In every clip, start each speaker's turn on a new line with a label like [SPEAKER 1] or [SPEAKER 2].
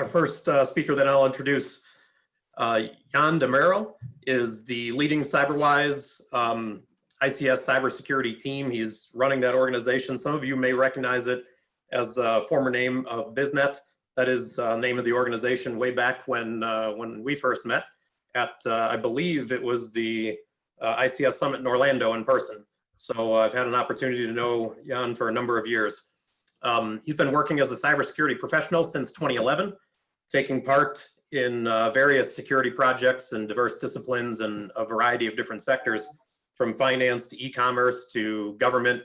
[SPEAKER 1] Our first speaker that I'll introduce, Jan Demirel, is the leading Cyberwise ICS cybersecurity team. He's running that organization. Some of you may recognize it as a former name of BizNet. That is the name of the organization way back when we first met at, I believe it was the ICS Summit in Orlando in person. So I've had an opportunity to know Jan for a number of years. He's been working as a cybersecurity professional since 2011, taking part in various security projects in diverse disciplines and a variety of different sectors, from finance to e-commerce to government,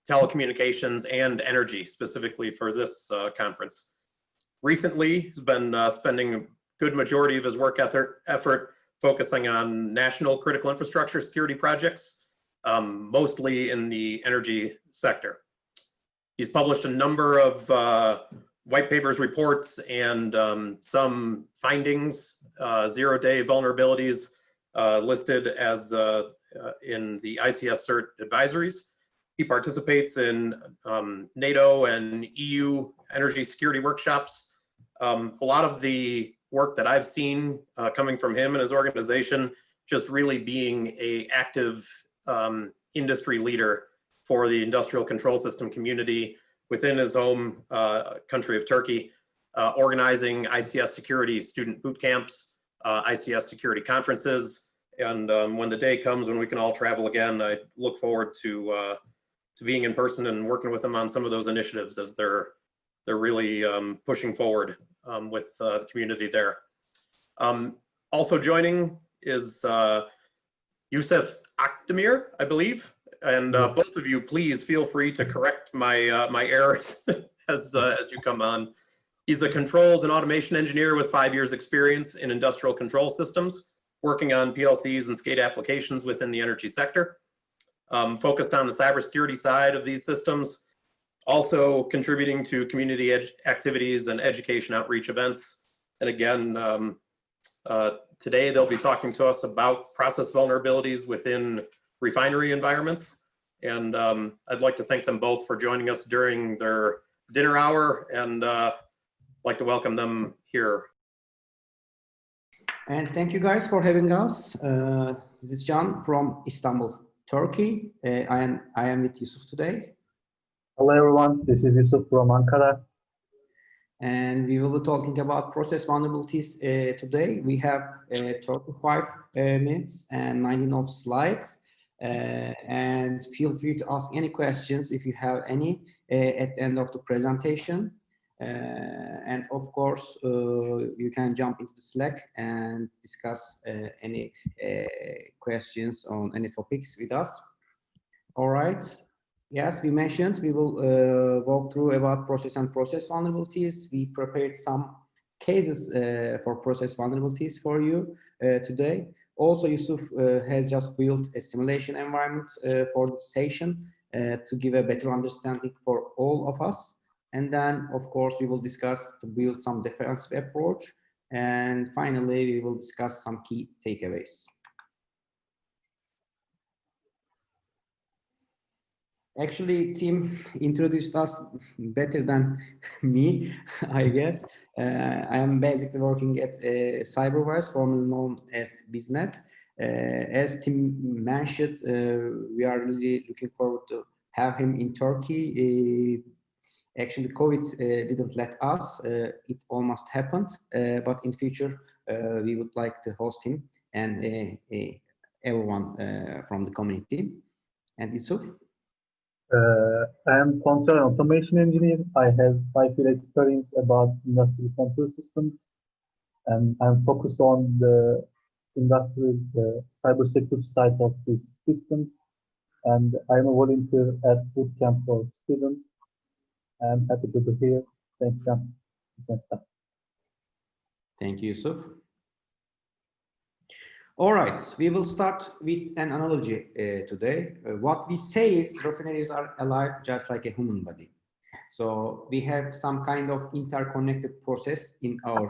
[SPEAKER 1] telecommunications, and energy, specifically for this conference. Recently, he's been spending a good majority of his work effort focusing on national critical infrastructure security projects, mostly in the energy sector. He's published a number of white papers, reports, and some findings, zero-day vulnerabilities listed as in the ICS CERT advisories. He participates in NATO and EU energy security workshops. A lot of the work that I've seen coming from him and his organization, just really being an active industry leader for the industrial control system community within his home country of Turkey, organizing ICS security student boot camps, ICS security conferences, and when the day comes when we can all travel again, I look forward to being in person and working with them on some of those initiatives as they're really pushing forward with the community there. Also joining is Yusuf Akdemir, I believe. And both of you, please feel free to correct my my errors as you come on. He's a controls and automation engineer with 5 years experience in industrial control systems, working on PLCs and SCADA applications within the energy sector. Focused on the cybersecurity side of these systems, also contributing to community activities and education outreach events. And again, today they'll be talking to us about process vulnerabilities within refinery environments. And I'd like to thank them both for joining us during their dinner hour, and like to welcome them here.
[SPEAKER 2] And thank you guys for having us. This is Can from Istanbul, Turkey. I am with Yusuf today.
[SPEAKER 3] Hello everyone, this is Yusuf from Ankara.
[SPEAKER 2] And we will be talking about process vulnerabilities today. We have 35 minutes and 19 of slides. And feel free to ask any questions if you have any at the end of the presentation. And of course, you can jump into the Slack and discuss any questions on any topics with us. All right. Yes, we mentioned we will walk through about process and process vulnerabilities. We prepared some cases for process vulnerabilities for you today. Also, Yusuf has just built a simulation environment for the session to give a better understanding for all of us. And then, of course, we will discuss to build some defensive approach. And finally, we will discuss some key takeaways. Actually, Tim introduced us better than me, I guess. I am basically working at Cyberwise, formerly known as BizNet. As Tim mentioned, we are really looking forward to have him in Turkey. Actually, COVID didn't let us. It almost happened, but in future, we would like to host him and everyone from the community. And Yusuf?
[SPEAKER 3] I am control and automation engineer. I have 5 years experience about industrial control systems, and I'm focused on the industrial cybersecurity side of these systems. And I'm a volunteer at bootcamp for students. I'm happy to be here. Thank you. You can start.
[SPEAKER 2] Thank you, Yusuf. All right, we will start with an analogy today. What we say is refineries are alive just like a human body. So we have some kind of interconnected process in our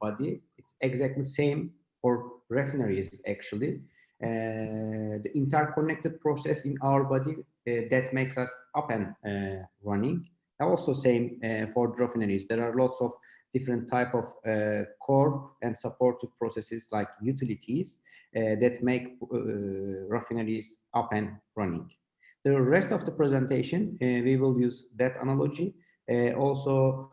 [SPEAKER 2] body. It's exactly the same for refineries, actually. The interconnected process in our body that makes us up and running. Also same for refineries. There are lots of different type of core and supportive processes like utilities that make refineries up and running. The rest of the presentation, we will use that analogy. Also,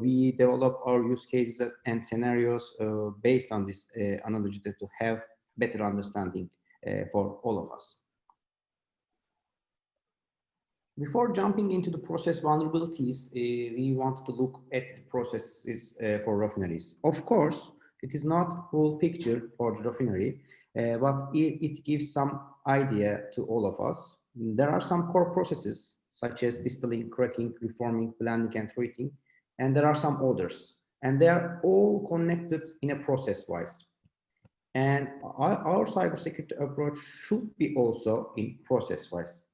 [SPEAKER 2] we develop our use cases and scenarios based on this analogy to have better understanding for all of us. Before jumping into the process vulnerabilities, we want to look at the processes for refineries. Of course, it is not whole picture for the refinery, but it gives some idea to all of us. There are some core processes such as distilling, cracking, reforming, blending, and treating, and there are some others, and they are all connected in a process-wise. And our cybersecurity approach should be also in process-wise,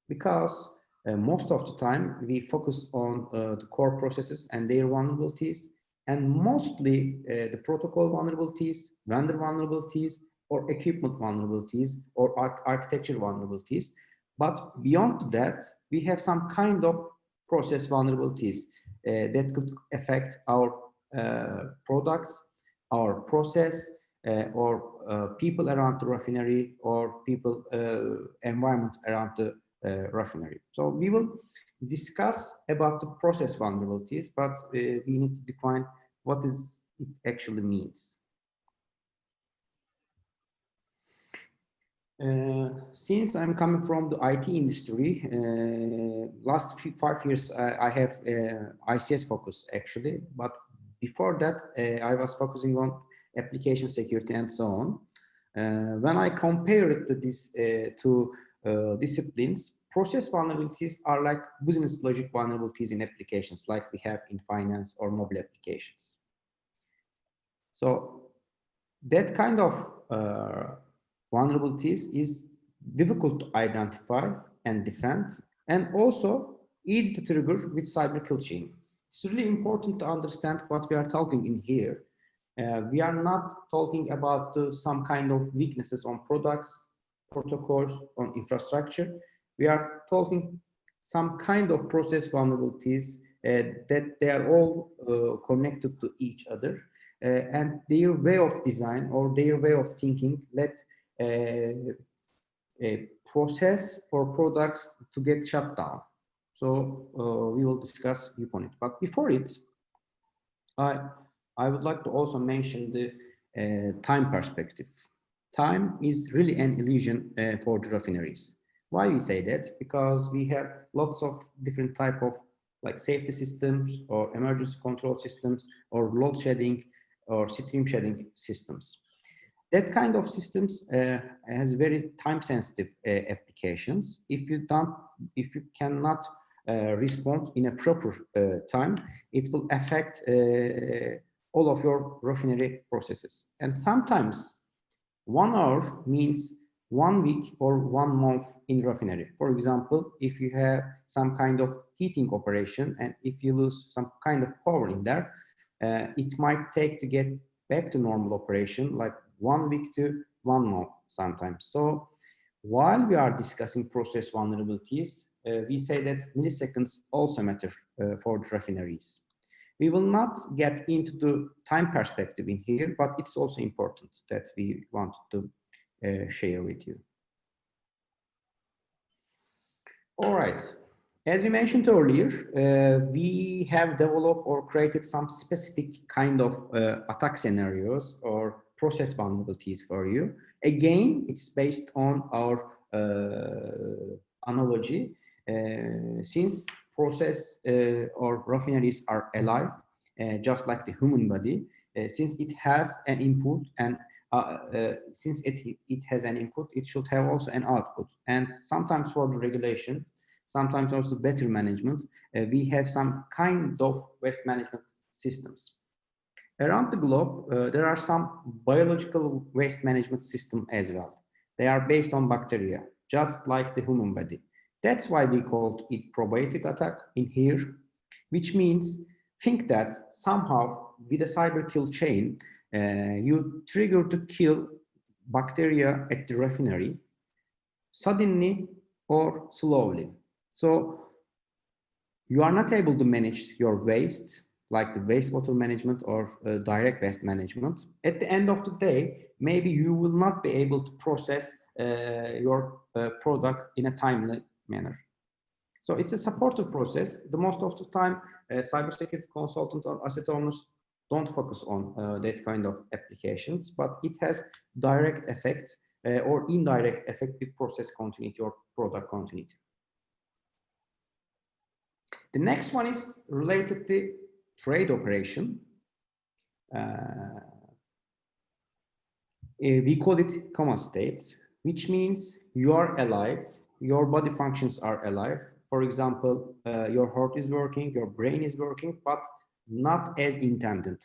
[SPEAKER 2] because most of the time we focus on the core processes and their vulnerabilities, and mostly the protocol vulnerabilities, vendor vulnerabilities, or equipment vulnerabilities, or architecture vulnerabilities. But beyond that, we have some kind of process vulnerabilities that could affect our products, our process, or people around the refinery, or people environment around the refinery. So we will discuss about the process vulnerabilities, but we need to define what it actually means. Since I'm coming from the IT industry, last 5 years I have ICS focus actually, but before that I was focusing on application security and so on. When I compare it to these two disciplines, process vulnerabilities are like business logic vulnerabilities in applications like we have in finance or mobile applications. So that kind of vulnerabilities is difficult to identify and defend, and also easy to trigger with cyber kill chain. It's really important to understand what we are talking in here. We are not talking about some kind of weaknesses on products, protocols, on infrastructure. We are talking some kind of process vulnerabilities that they are all connected to each other, and their way of design or their way of thinking let a process for products to get shut down. So we will discuss upon it. But before it, I would like to also mention the time perspective. Time is really an illusion for the refineries. Why we say that? Because we have lots of different type of like safety systems or emergency control systems or load shedding or stream shedding systems. That kind of systems has very time sensitive applications. If you cannot respond in a proper time, it will affect all of your refinery processes. And sometimes 1 hour means 1 week or 1 month in refinery. For example, if you have some kind of heating operation and if you lose some kind of power in there, it might take to get back to normal operation like 1 week to 1 month sometimes. So while we are discussing process vulnerabilities, we say that milliseconds also matter for the refineries. We will not get into the time perspective in here, but it's also important that we want to share with you. All right. As we mentioned earlier, we have developed or created some specific kind of attack scenarios or process vulnerabilities for you. Again, it's based on our analogy. Since process or refineries are alive, just like the human body, since it has an input and since it has an input, it should have also an output. And sometimes for the regulation, sometimes also better management, we have some kind of waste management systems. Around the globe, there are some biological waste management systems as well. They are based on bacteria, just like the human body. That's why we called it probiotic attack in here, which means think that somehow with a cyber kill chain, you trigger to kill bacteria at the refinery suddenly or slowly. So you are not able to manage your waste. like the wastewater management or direct waste management. At the end of the day, maybe you will not be able to process your product in a timely manner. So it's a supportive process. The most of the time, cybersecurity consultants or asset owners don't focus on that kind of applications, but it has direct effects or indirect effective process continuity or product continuity. The next one is related to trade operation. We call it coma state, which means you are alive, your body functions are alive. For example, your heart is working, your brain is working, but not as intended.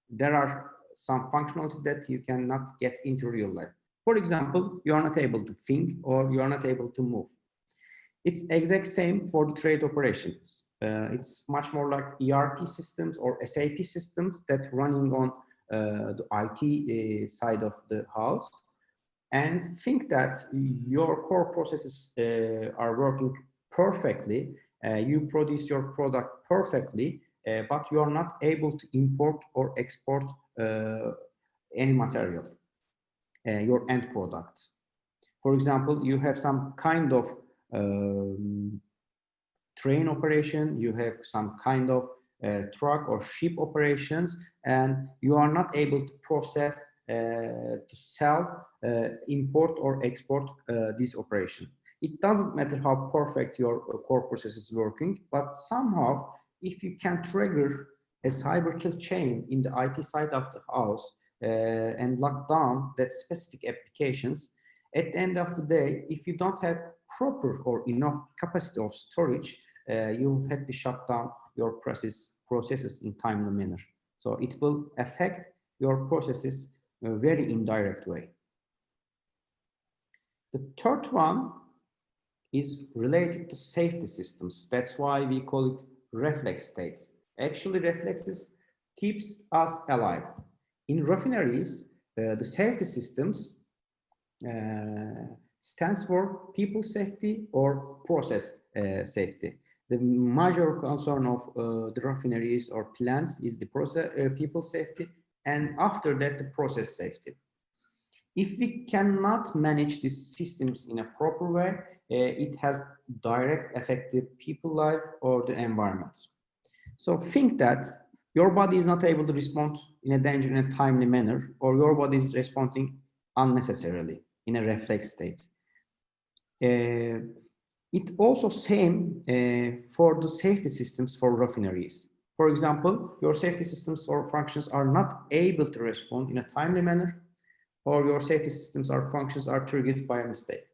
[SPEAKER 2] There are some functionality that you cannot get into real life. For example, you are not able to think or you are not able to move. It's exact same for the trade operations. It's much more like ERP systems or SAP systems that running on the IT side of the house. And think that your core processes are working perfectly. You produce your product perfectly, but you are not able to import or export any material, your end product. For example, you have some kind of train operation, you have some kind of truck or ship operations, and you are not able to process, to sell, import or export this operation. It doesn't matter how perfect your core process is working, but somehow if you can trigger a cyber kill chain in the IT side of the house and lock down that specific applications, at the end of the day, if you don't have proper or enough capacity of storage, you'll have to shut down your processes in timely manner. So it will affect your processes in a very indirect way. The third one is related to safety systems. That's why we call it reflex states. Actually, reflexes keeps us alive. In refineries, the safety systems stands for people safety or process safety. The major concern of the refineries or plants is the process, people safety, and after that, the process safety. If we cannot manage these systems in a proper way, it has direct effective people life or the environment. So think that your body is not able to respond in a danger in a timely manner, or your body is responding unnecessarily in a reflex state. It also same for the safety systems for refineries. For example, your safety systems or functions are not able to respond in a timely manner, or your safety systems or functions are triggered by a mistake.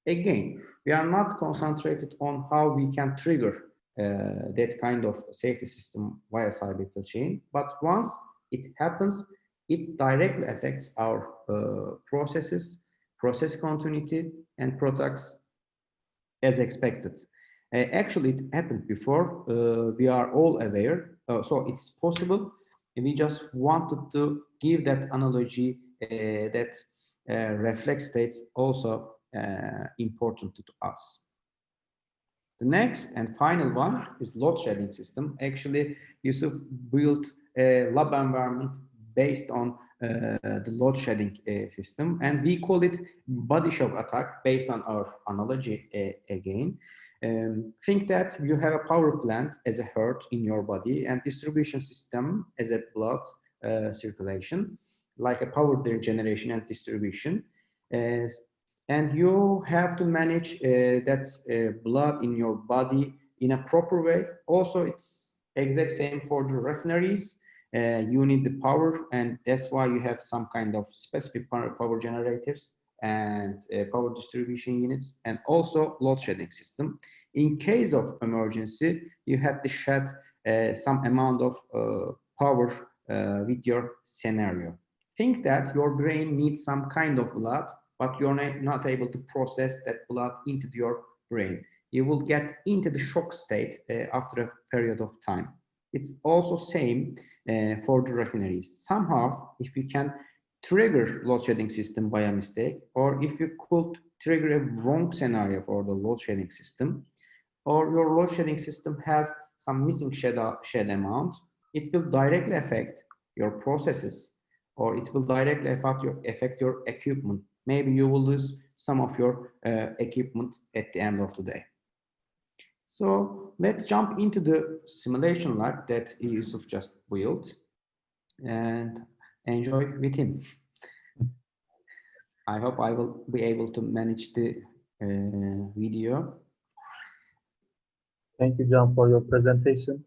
[SPEAKER 2] Again, we are not concentrated on how we can trigger that kind of safety system via cyber kill chain, but once it happens, it directly affects our processes, process continuity, and products as expected. Actually, it happened before. We are all aware, so it's possible. And we just wanted to give that analogy that reflex states also important to us. The next and final one is load shedding system. Actually, Yusuf built a lab environment based on the load shedding system, and we call it body shock attack based on our analogy again. Think that you have a power plant as a heart in your body and distribution system as a blood circulation, like a power generation and distribution. And you have to manage that blood in your body in a proper way. Also, it's exact same for the refineries. You need the power, and that's why you have some kind of specific power generators and power distribution units, and also load shedding system. In case of emergency, you have to shed some amount of power with your scenario. Think that your brain needs some kind of blood, but you're not able to process that blood into your brain. You will get into the shock state after a period of time. It's also same for the refineries. Somehow, if you can trigger load shedding system by a mistake, or if you could trigger a wrong scenario for the load shedding system, or your load shedding system has some missing shed amount, it will directly affect your processes, or it will directly affect your equipment. Maybe you will lose some of your equipment at the end of the day. So let's jump into the simulation lab that Yusuf just built and enjoy with him. I hope I will be able to manage the video.
[SPEAKER 3] Thank you, John, for your presentation.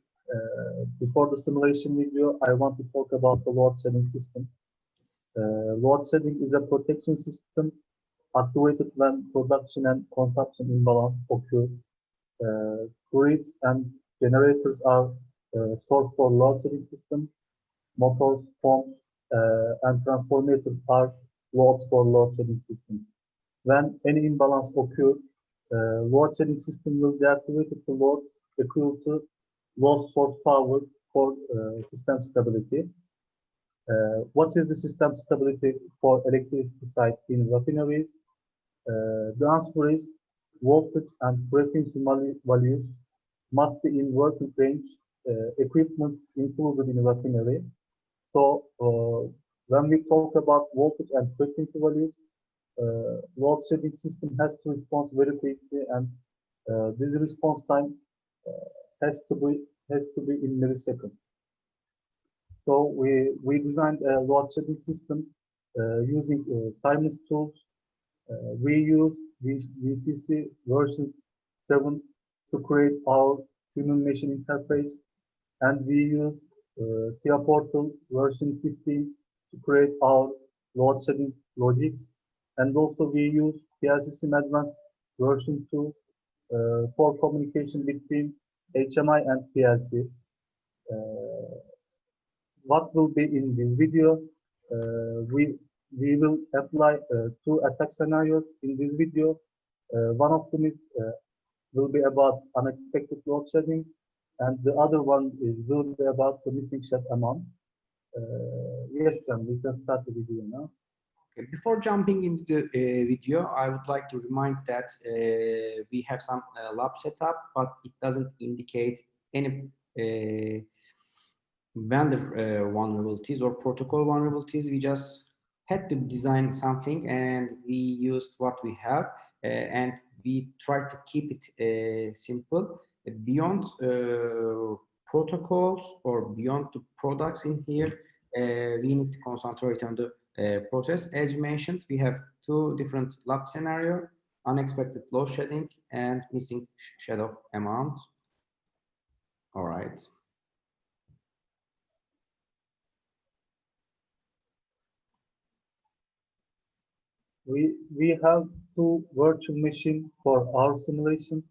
[SPEAKER 3] Before the simulation video, I want to talk about the load shedding system. Load shedding is a protection system activated when production and consumption imbalance occur. Grids and generators are source for load shedding system. Motors, pumps, and transformers are loads for load shedding system. When any imbalance occurs, load shedding system will deactivate the load equal to lost source power for system stability. What is the system stability for electricity side in refineries? The answer is voltage and frequency values must be in working range, equipment included in a refinery. So when we talk about voltage and frequency values, load shedding system has to respond very quickly, and this response time has to be in milliseconds. So we designed a load shedding system using SANS tools. We use VCC version 7 to create our human machine interface, and we use TIA Portal version 15 to create our load shedding logics, and also we use TIA System Advanced version 2 for communication between HMI and PLC. What will be in this video? We will apply two attack scenarios in this video. One of them will be about unexpected load shedding, and the other one will be about the missing shed amount. Yes, John, we can start the video now.
[SPEAKER 2] Okay, before jumping into the video, I would like to remind that we have some lab setup, but it doesn't indicate any vendor vulnerabilities or protocol vulnerabilities. We just had to design something, and we used what we have, and we tried to keep it simple. Beyond protocols or beyond the products in here, we need to concentrate on the process. As you mentioned, we have two different lab scenarios: unexpected load shedding and missing shed of amount. All right.
[SPEAKER 3] We have two virtual machines for our simulation.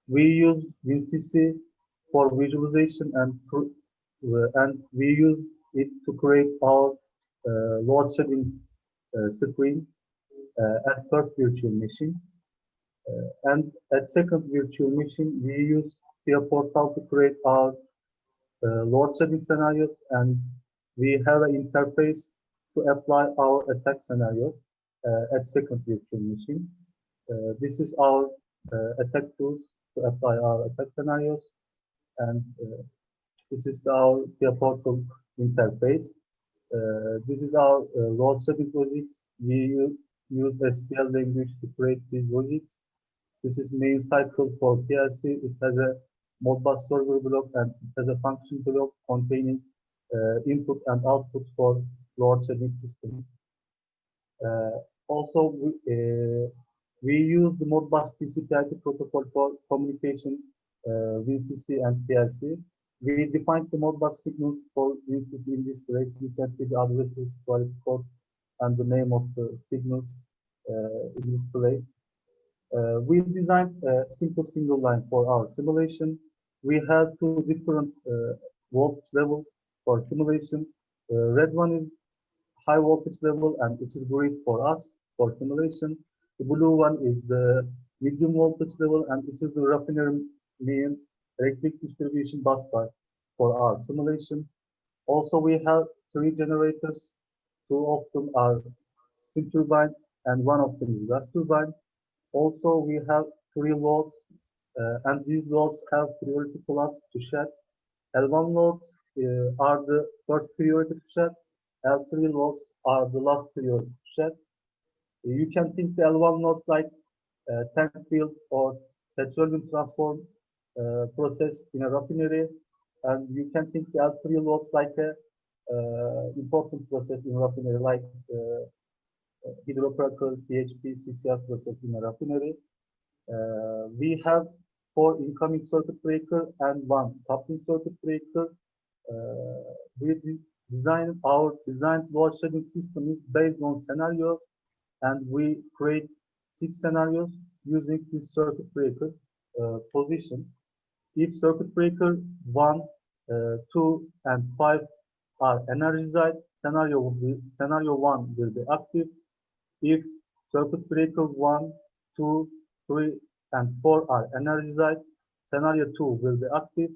[SPEAKER 3] We use VCC for visualization, and we use it to create our load shedding screen at first virtual machine. And at second virtual machine, we use TIA Portal to create our load shedding scenarios, and we have an interface to apply our attack scenario at second virtual machine. This is our attack tools to apply our attack scenarios, and this is our TIA Portal interface. This is our load shedding logics. We use SQL language to create these logics. This is main cycle for PLC. It has a Modbus server block, and it has a function block containing input and output for load shedding system. Also, we use the Modbus TCP/IP protocol for communication VCC and PLC. We defined the Modbus signals for VCC in this graph. You can see the addresses, quality code, and the name of the signals in this graph. We designed a simple single line for our simulation. We have two different voltage levels for simulation. Red one is high voltage level, and it is great for us for simulation. The blue one is the medium voltage level, and it is the refinery main electric distribution bus bar for our simulation. Also, we have three generators. Two of them are steam turbine, and one of them is gas turbine. Also, we have three loads, and these loads have priority class to shed, L1 loads are the first priority to check. L3 loads are the last priority to check. You can think the L1 nodes like tank field or petroleum transform process in a refinery, and you can think the L3 loads like a important process in refinery, like hydrocracker, PHP, CCR process in a refinery. We have 4 incoming circuit breaker and 1 coupling circuit breaker. Our designed load shedding system is based on scenarios, and we create 6 scenarios using this circuit breaker position. If circuit breaker 1, 2, and 5 are energized, scenario 1 will be active. If circuit breaker 1, 2, 3, and 4 are energized, scenario 2 will be active.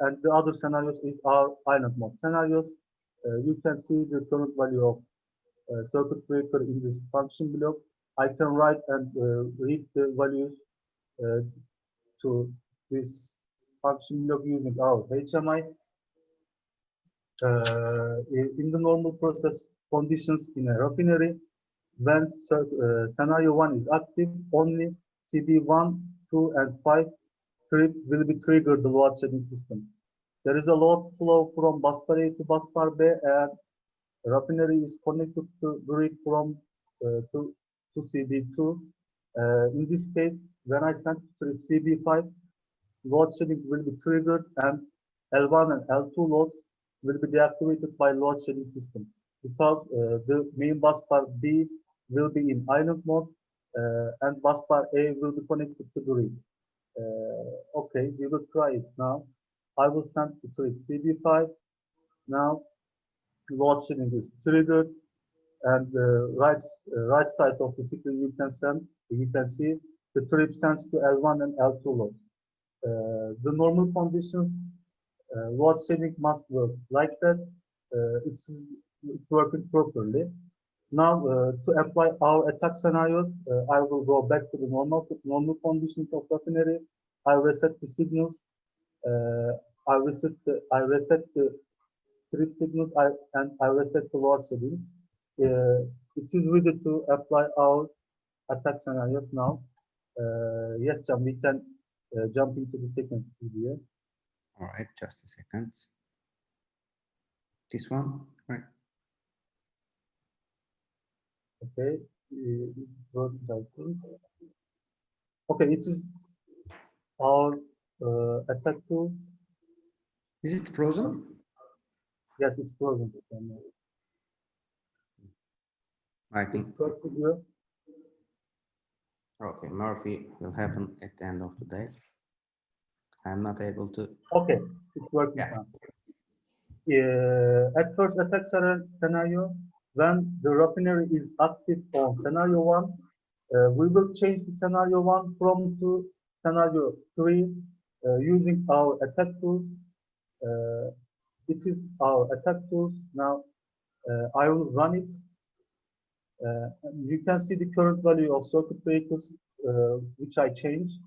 [SPEAKER 3] And the other scenarios are island mode scenarios. You can see the current value of circuit breaker in this function block. I can write and read the values to this function block using our HMI. In the normal process conditions in a refinery, when scenario 1 is active, only CD1, 2, and 5 trip will be triggered the load shedding system. There is a load flow from busbar A to busbar B, and refinery is connected to grid from to CB2. In this case, when I send trip CB5, load shedding will be triggered, and L1 and L2 loads will be deactivated by load shedding system, because the main busbar B will be in island mode, and busbar A will be connected to grid. Okay, we will try it now. I will send the trip CB5. Now load shedding is triggered, and right side of the screen you can see the trip sends to L1 and L2 loads. The normal conditions, load shedding must work like that. It's working properly. Now to apply our attack scenarios, I will go back to the normal conditions of refinery. I reset the signals. I reset the trip signals, and I reset the load shedding. It is ready to apply our attack scenarios now. Yes, Can, we can jump into the second video.
[SPEAKER 2] All right, just a second. This one, right?
[SPEAKER 3] Okay, okay, it is our attack tool.
[SPEAKER 2] Is it frozen?
[SPEAKER 3] Yes, it's frozen.
[SPEAKER 2] I think.
[SPEAKER 3] It's first video.
[SPEAKER 2] Okay, Murphy will happen at the end of the day. I'm not able to.
[SPEAKER 3] Okay, it's working now. At first attack scenario, when the refinery is active on scenario 1, we will change the scenario 1 from to scenario 3 using our attack tools. It is our attack tools. Now I will run it. You can see the current value of circuit breakers, which I changed.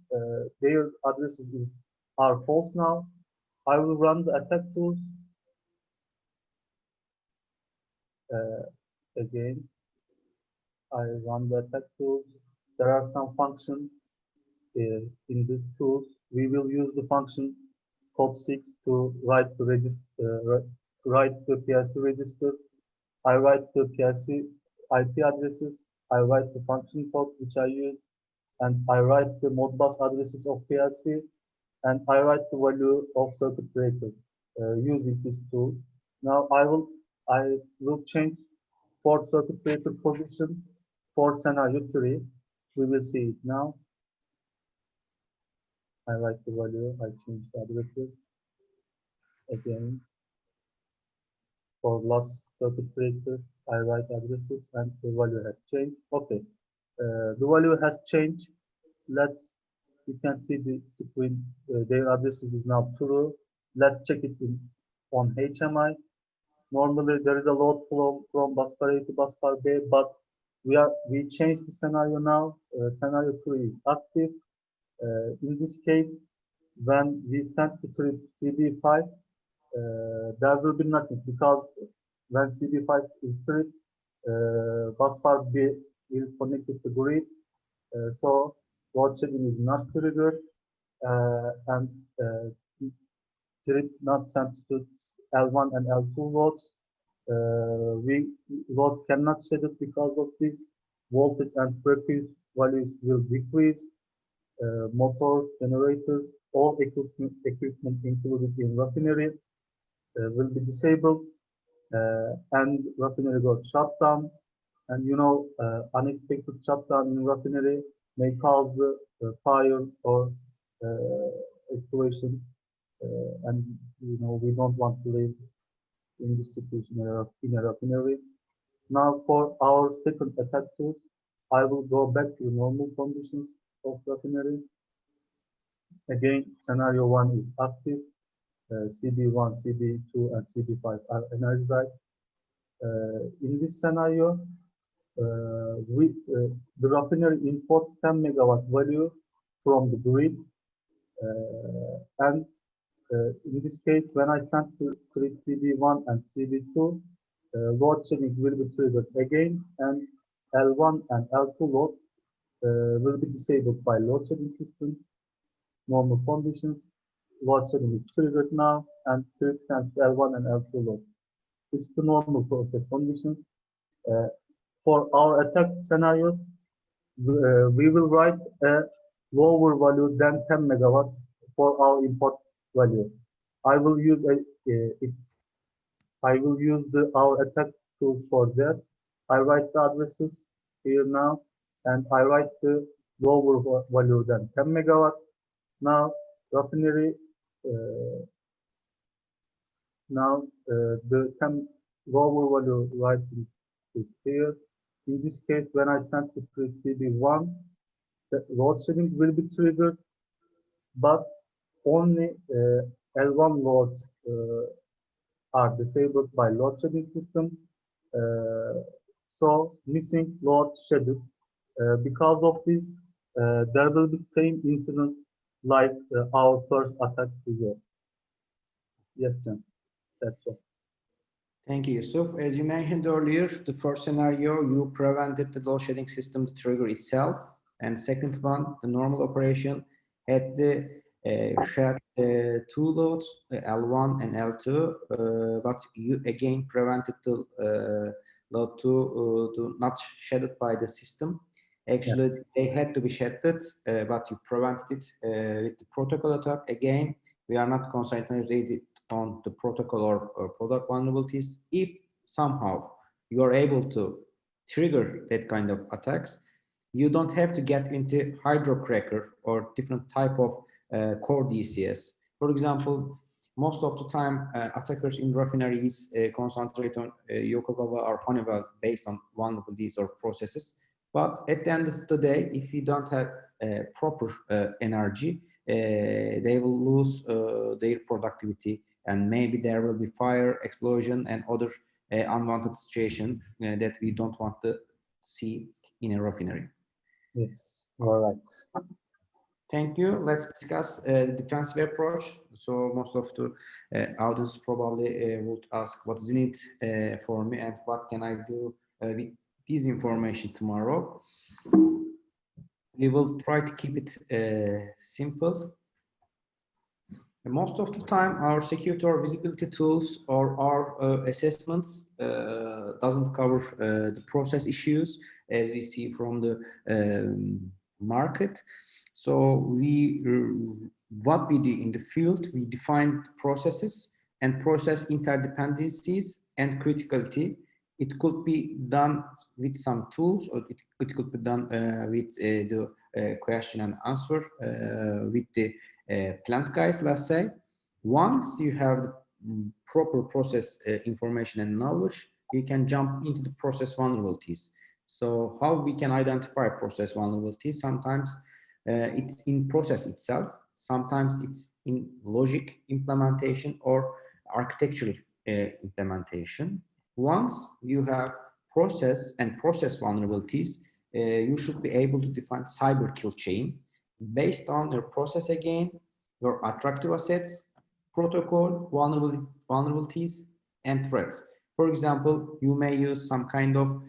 [SPEAKER 3] Their addresses are false now. I will run the attack tools. Again, I run the attack tools. There are some functions in these tools. We will use the function code6 to write the register, write the PLC register. I write the PLC IP addresses. I write the function code which I use, and I write the Modbus addresses of PLC, and I write the value of circuit breaker using this tool. Now I will change for circuit breaker position for scenario 3. We will see it now. I write the value, I change the addresses. Again, for last circuit breaker, I write addresses, and the value has changed. Okay, the value has changed. You can see the screen, their addresses is now true. Let's check it on HMI. Normally there is a load flow from busbar A to busbar B, but we changed the scenario now. Scenario 3 is active. In this case, when we send the trip CD5, there will be nothing because when CD5 is tripped, bus bar B will connect to the grid, so load shedding is not triggered, and trip not sent to L1 and L2 loads. Loads cannot shed it because of this. Voltage and frequency values will decrease. Motors, generators, all equipment included in refinery will be disabled, and refinery goes shut down. And unexpected shutdown in refinery may cause the fire or explosion, and we don't want to live in this situation in a refinery. Now for our second attack tools, I will go back to normal conditions of refinery. Again, scenario 1 is active. CB1, CB2, and CB5 are energized. In this scenario, the refinery imports 10 megawatt value from the grid, and in this case, when I send to CB1 and CB2, load shedding will be triggered again, and L1 and L2 loads will be disabled by load shedding system. Normal conditions, load shedding is triggered now, and trip sends to L1 and L2 loads. It's the normal process conditions. For our attack scenarios, we will write a lower value than 10 megawatts for our import value. I will use our attack tools for that. I write the addresses here now, and I write the lower value than 10 megawatts. Now refinery. The 10 lower value writing is here. In this case, when I send to CB1, the load shedding will be triggered, but only L1 loads are disabled by load shedding system. So missing load schedule. Because of this, there will be same incident like our first attack result. Yes, Jan. That's all.
[SPEAKER 2] Thank you, Yusuf. As you mentioned earlier, the first scenario, you prevented the load shedding system to trigger itself. And second one, the normal operation had the shed two loads, L1 and L2, but you again prevented the load to not shedded by the system. Actually, yes, they had to be shedded, but you prevented it with the protocol attack. Again, we are not concentrated on the protocol or product vulnerabilities. If somehow you are able to trigger that kind of attacks, you don't have to get into hydrocracker or different type of core DCS. For example, most of the time attackers in refineries concentrate on Yokogawa or Honeywell based on vulnerabilities or processes. But at the end of the day, if you don't have proper energy, they will lose their productivity, and maybe there will be fire, explosion, and other unwanted situation that we don't want to see in a refinery.
[SPEAKER 3] Yes, all right.
[SPEAKER 2] Thank you. Let's discuss the defensive approach. So most of the audience probably would ask, what is in it for me, and what can I do with this information tomorrow? We will try to keep it simple. And most of the time, our security or visibility tools or our assessments doesn't cover the process issues as we see from the market. So what we do in the field, we define processes and process interdependencies and criticality. It could be done with some tools, or it could be done with the question and answer with the plant guys, let's say. Once you have the proper process information and knowledge, you can jump into the process vulnerabilities. So how we can identify process vulnerabilities? Sometimes it's in process itself, sometimes it's in logic implementation or architectural implementation. Once you have process and process vulnerabilities, you should be able to define cyber kill chain based on your process again, your attractor assets, protocol, vulnerabilities, and threats. For example, you may use some kind of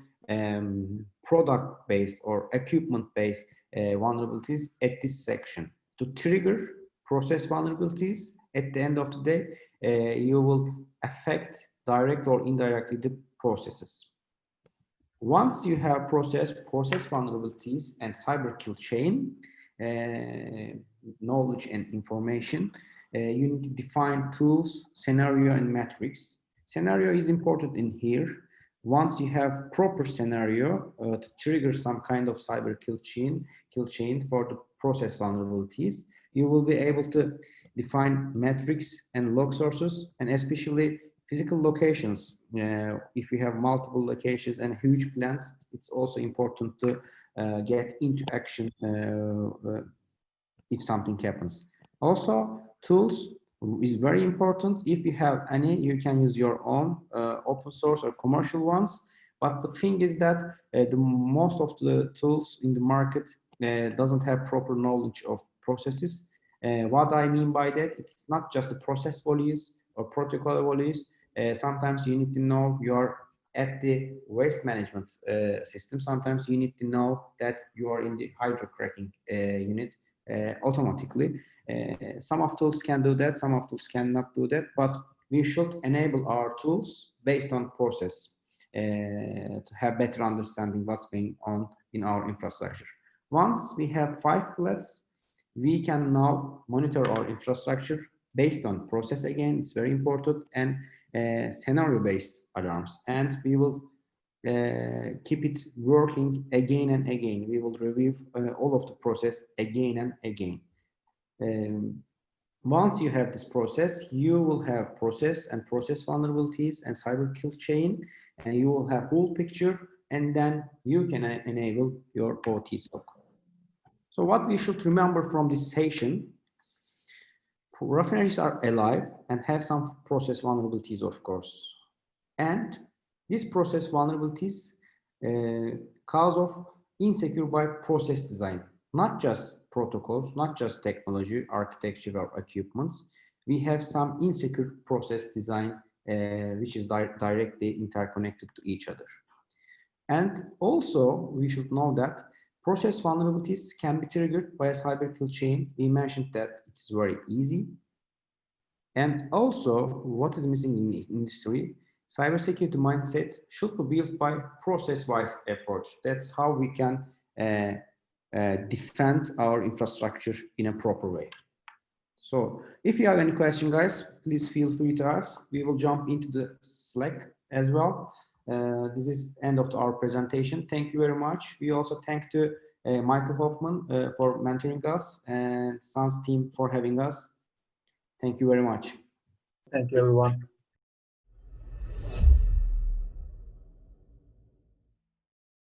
[SPEAKER 2] product-based or equipment-based vulnerabilities at this section. To trigger process vulnerabilities, at the end of the day, you will affect direct or indirectly the processes. Once you have process vulnerabilities and cyber kill chain, knowledge and information, you need to define tools, scenario, and metrics. Scenario is important in here. Once you have proper scenario to trigger some kind of cyber kill chain for the process vulnerabilities, you will be able to define metrics and log sources, and especially physical locations. If you have multiple locations and huge plants, it's also important to get into action if something happens. Also, tools is very important. If you have any, you can use your own open source or commercial ones. But the thing is that the most of the tools in the market doesn't have proper knowledge of processes. What I mean by that, it's not just the process values or protocol values. Sometimes you need to know you're at the waste management system. Sometimes you need to know that you are in the hydrocracking unit automatically. Some of tools can do that, some of tools cannot do that, but we should enable our tools based on process to have better understanding what's going on in our infrastructure. Once we have 5 pillars, we can now monitor our infrastructure based on process. Again, it's very important, and scenario-based alarms, and we will keep it working again and again. We will review all of the process again and again. Once you have this process, you will have process and process vulnerabilities and cyber kill chain, and you will have whole picture, and then you can enable your OT-SOC. So what we should remember from this session: refineries are alive and have some process vulnerabilities, of course. And these process vulnerabilities cause of insecure by process design, not just protocols, not just technology, architecture, or equipments. We have some insecure process design which is directly interconnected to each other. And also, we should know that process vulnerabilities can be triggered by a cyber kill chain. We mentioned that it's very easy. And also, what is missing in the industry, cybersecurity mindset should be built by process-wise approach. That's how we can defend our infrastructure in a proper way. So if you have any question, guys, please feel free to ask. We will jump into the Slack as well. This is end of our presentation. Thank you very much. We also thank to Michael Hoffman for mentoring us, and SANS team for having us. Thank you very much.
[SPEAKER 3] Thank you, everyone.